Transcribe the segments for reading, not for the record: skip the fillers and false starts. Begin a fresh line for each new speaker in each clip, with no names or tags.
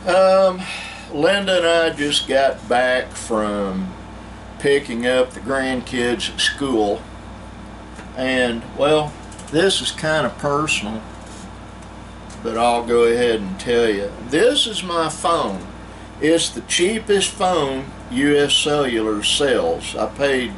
Um, Linda and I just got back from picking up the grandkids at school, and well, this is kind of personal, but I'll go ahead and tell you. This is my phone. It's the cheapest phone US Cellular sells. I paid,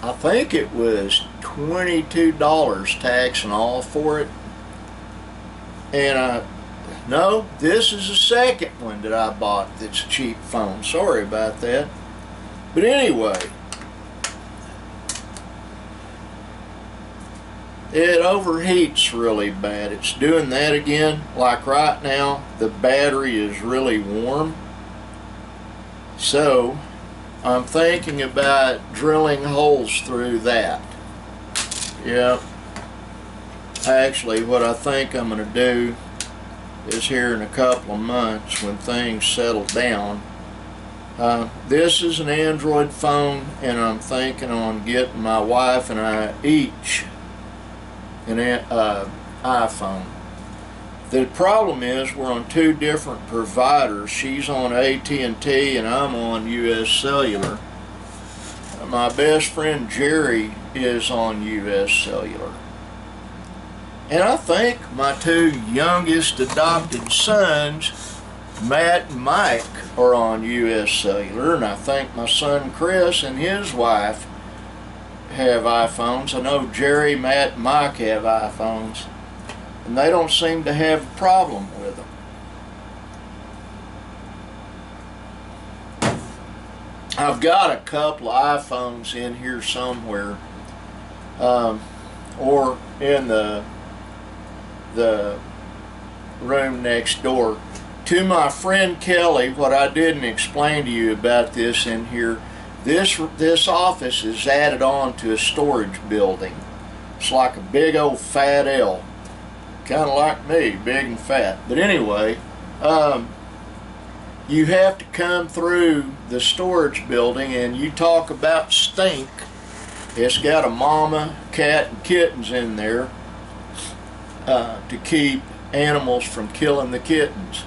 I think it was $22 tax and all for it, and no, this is the second one that I bought that's a cheap phone. Sorry about that. But anyway, it overheats really bad. It's doing that again. Like right now, the battery is really warm. So, I'm thinking about drilling holes through that. Yeah. Actually, what I think I'm going to do is here in a couple of months when things settle down. This is an Android phone, and I'm thinking on getting my wife and I each an iPhone. The problem is we're on two different providers. She's on AT&T and I'm on US Cellular. My best friend Jerry is on US Cellular. And I think my two youngest adopted sons, Matt and Mike, are on US Cellular, and I think my son Chris and his wife have iPhones. I know Jerry, Matt, and Mike have iPhones, and they don't seem to have a problem with them. I've got a couple of iPhones in here somewhere, or in the room next door. To my friend Kelly, what I didn't explain to you about this in here, this office is added on to a storage building. It's like a big old fat L, kind of like me, big and fat. But anyway, you have to come through the storage building, and you talk about stink. It's got a mama, cat, and kittens in there to keep animals from killing the kittens.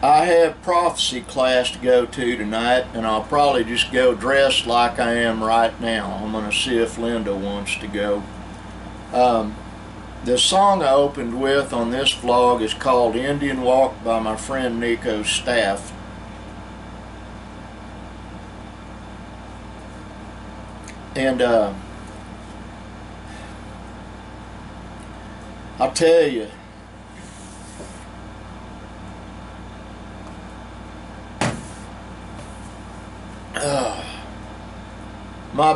I have prophecy class to go to tonight, and I'll probably just go dressed like I am right now. I'm going to see if Linda wants to go. The song I opened with on this vlog is called Indian Walk by my friend Nico Staff. And I'll tell you, my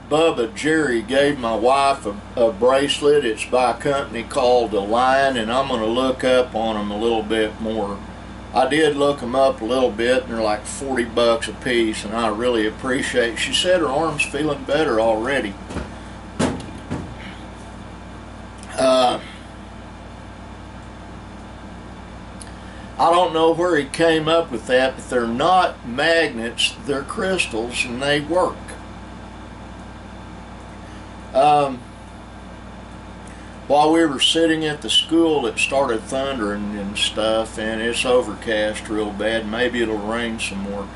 Bubba Jerry gave my wife a bracelet. It's by a company called The Lion, and I'm going to look up on them a little bit more. I did look them up a little bit, and they're like $40 a piece, and I really appreciate it. She said her arm's feeling better already. I don't know where he came up with that, but they're not magnets, they're crystals, and they work. While we were sitting at the school, it started thundering and stuff, and it's overcast real bad. Maybe it'll rain some more.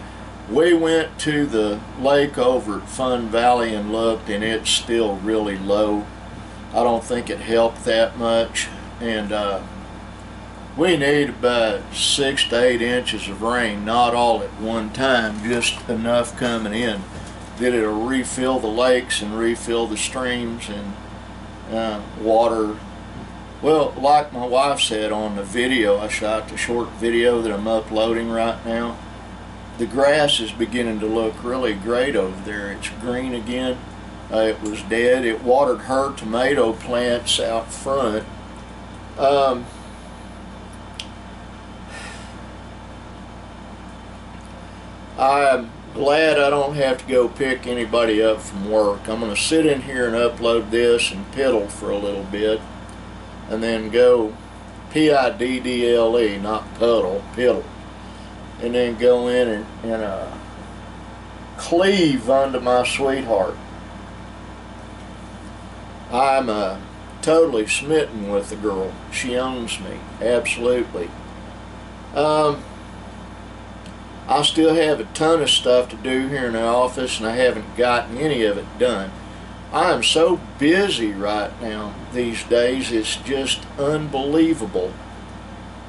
We went to the lake over at Fun Valley and looked, and it's still really low. I don't think it helped that much, and we need about 6 to 8 inches of rain, not all at one time, just enough coming in that it'll refill the lakes and refill the streams and water. Well, like my wife said on the video I shot, the short video that I'm uploading right now, the grass is beginning to look really great over there. It's green again. It was dead. It watered her tomato plants out front. I'm glad I don't have to go pick anybody up from work. I'm going to sit in here and upload this and piddle for a little bit, and then go P-I-D-D-L-E, not puddle, piddle, and then go in and cleave unto my sweetheart. I'm totally smitten with the girl. She owns me, absolutely. I still have a ton of stuff to do here in the office, and I haven't gotten any of it done. I am so busy right now these days, it's just unbelievable.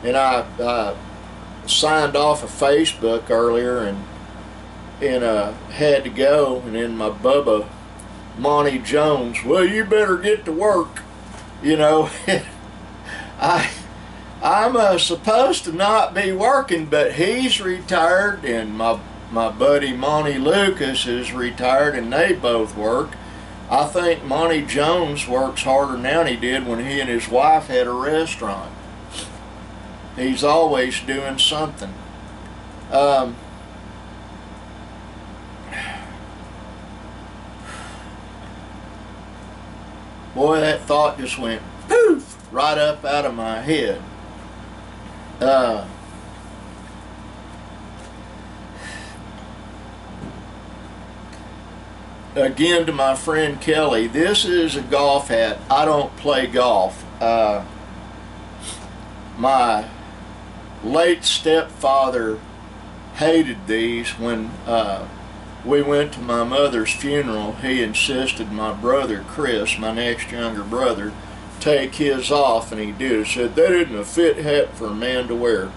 And I signed off of Facebook earlier and had to go, and then my Bubba Monty Jones, well, you better get to work, you know. I'm supposed to not be working, but he's retired, and my buddy Monty Lucas is retired, and they both work. I think Monty Jones works harder now than he did when he and his wife had a restaurant. He's always doing something. Boy, that thought just went poof right up out of my head. Again, to my friend Kelly, this is a golf hat. I don't play golf. My late stepfather hated these. When we went to my mother's funeral, he insisted my brother Chris, my next younger brother, take his off, and he did. He said, that isn't a fit hat for a man to wear.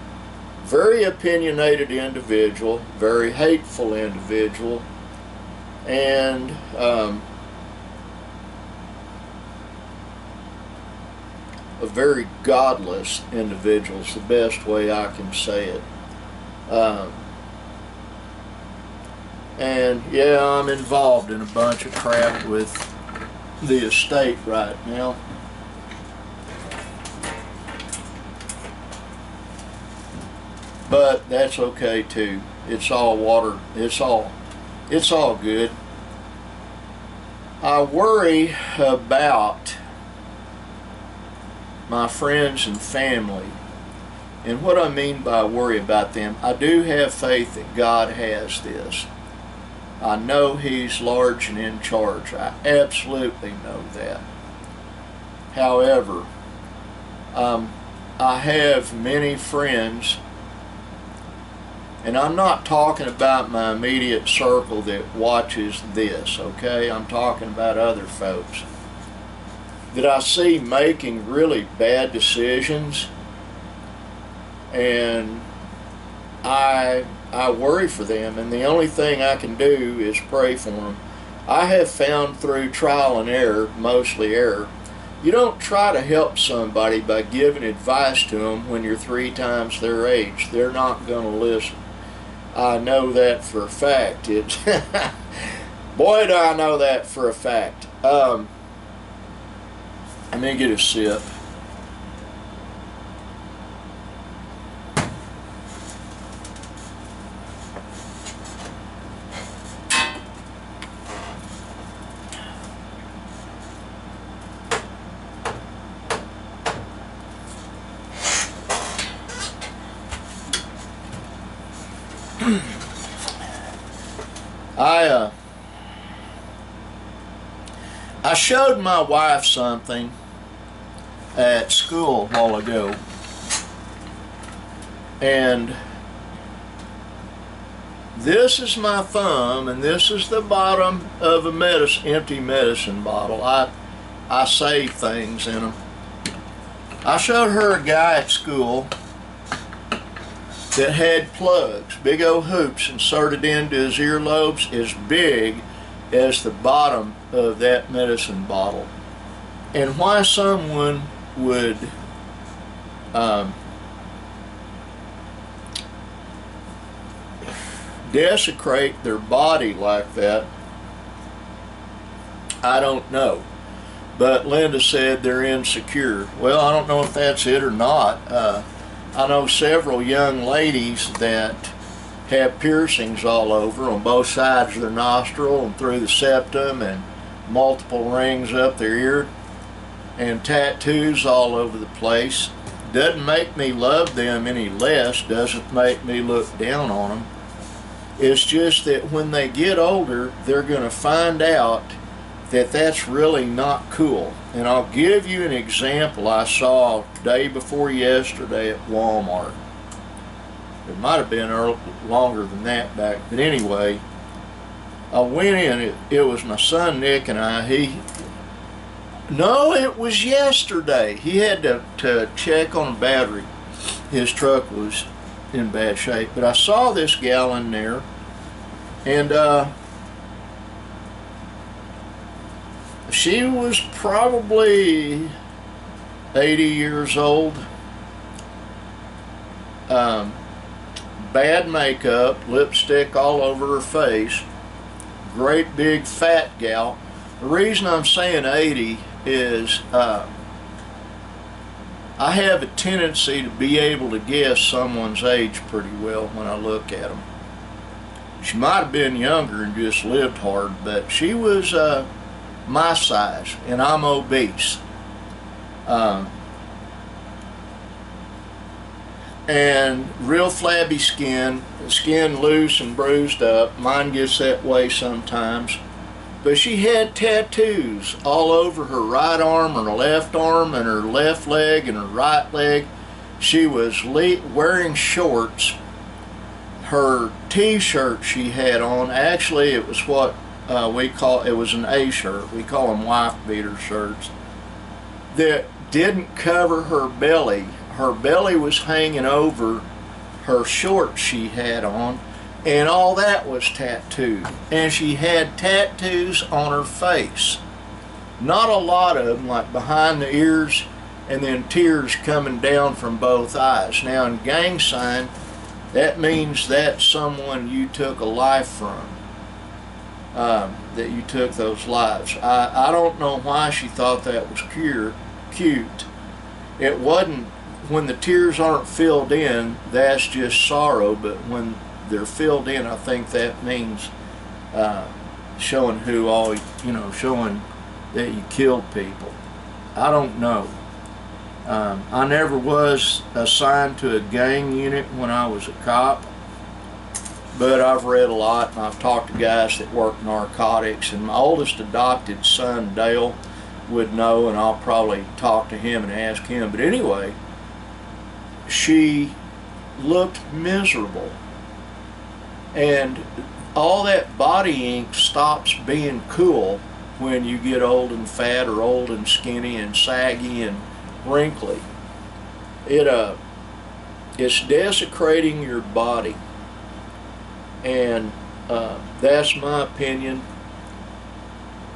Very opinionated individual, very hateful individual, and a very godless individual is the best way I can say it. And yeah, I'm involved in a bunch of crap with the estate right now. But that's okay too. It's all water. It's all good. I worry about my friends and family. And what I mean by worry about them, I do have faith that God has this. I know He's large and in charge. I absolutely know that. However, I have many friends, and I'm not talking about my immediate circle that watches this, okay? I'm talking about other folks that I see making really bad decisions, and I worry for them, and the only thing I can do is pray for them. I have found through trial and error, mostly error, you don't try to help somebody by giving advice to them when you're 3 times their age. They're not going to listen. I know that for a fact. It's boy, do I know that for a fact. Let me get a sip. I showed my wife something at school a while ago, and this is my thumb, and this is the bottom of a empty medicine bottle. I save things in them. I showed her a guy at school that had plugs, big old hoops inserted into his earlobes as big as the bottom of that medicine bottle. And why someone would desecrate their body like that, I don't know. But Linda said they're insecure. Well, I don't know if that's it or not. I know several young ladies that have piercings all over on both sides of their nostril and through the septum, and multiple rings up their ear, and tattoos all over the place. Doesn't make me love them any less, doesn't make me look down on them. It's just that when they get older, they're going to find out that's really not cool. And I'll give you an example I saw day before yesterday at Walmart. It might have been longer than that back, but anyway, I went in. It was my son Nick and I. No, it was yesterday. He had to check on a battery. His truck was in bad shape. But I saw this gal in there, and she was probably 80 years old. Bad makeup, lipstick all over her face. Great big fat gal. The reason I'm saying 80 is I have a tendency to be able to guess someone's age pretty well when I look at them. She might have been younger and just lived hard, but she was my size, and I'm obese. And real flabby skin loose and bruised up. Mine gets that way sometimes. But she had tattoos all over her right arm and her left arm and her left leg and her right leg. She was wearing shorts. Her t-shirt she had on, actually it was what it was an A shirt. We call them wife beater shirts. That didn't cover her belly. Her belly was hanging over her shorts she had on, and all that was tattooed. And she had tattoos on her face. Not a lot of them, like behind the ears, and then tears coming down from both eyes. Now in gang sign, that means that's someone you took a life from, that you took those lives. I don't know why she thought that was cute. It wasn't. When the tears aren't filled in, that's just sorrow, but when they're filled in, I think that means showing showing that you killed people. I don't know. I never was assigned to a gang unit when I was a cop, but I've read a lot, and I've talked to guys that work narcotics, and my oldest adopted son, Dale, would know, and I'll probably talk to him and ask him. But anyway, she looked miserable, and all that body ink stops being cool when you get old and fat, or old and skinny and saggy and wrinkly. It's desecrating your body, and that's my opinion,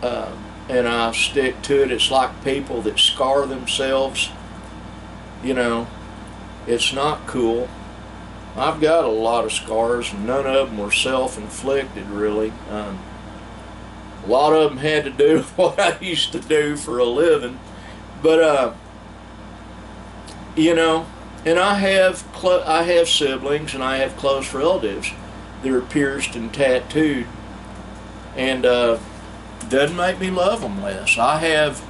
and I'll stick to it. It's like people that scar themselves, it's not cool. I've got a lot of scars, and none of them were self-inflicted, really. A lot of them had to do with what I used to do for a living. But, and I have siblings, and I have close relatives that are pierced and tattooed, and doesn't make me love them less. I have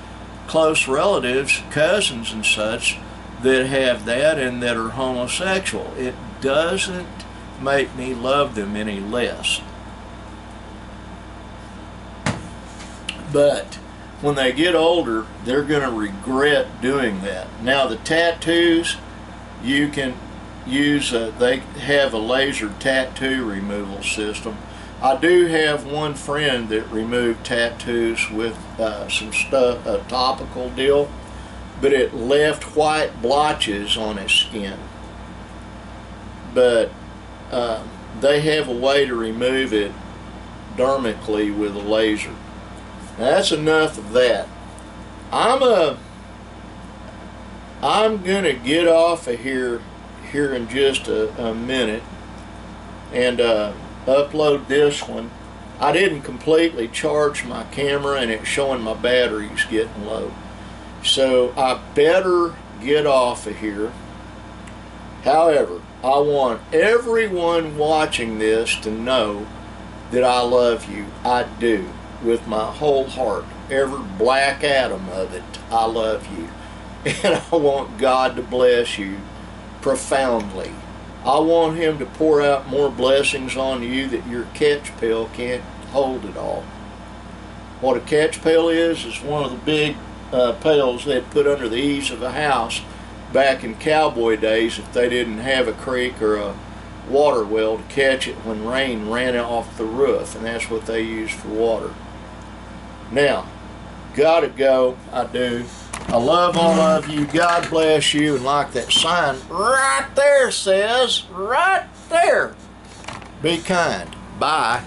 close relatives, cousins and such, that have that and that are homosexual. It doesn't make me love them any less. But when they get older, they're going to regret doing that. Now the tattoos, you can use, they have a laser tattoo removal system. I do have one friend that removed tattoos with some stuff, a topical deal, but it left white blotches on his skin. But they have a way to remove it dermically with a laser. Now that's enough of that. I'm gonna get off of here in just a minute and upload this one. I didn't completely charge my camera, and it's showing my battery's getting low. So I better get off of here. However, I want everyone watching this to know that I love you. I do, with my whole heart. Every black atom of it, I love you. And I want God to bless you profoundly. I want Him to pour out more blessings on you that your catch pill can't hold it all. What a catch pail is one of the big pails they'd put under the eaves of a house back in cowboy days if they didn't have a creek or a water well to catch it when rain ran off the roof, and that's what they used for water. Now, gotta go, I do. I love all of you. God bless you. And like that sign right there says, right there, be kind. Bye.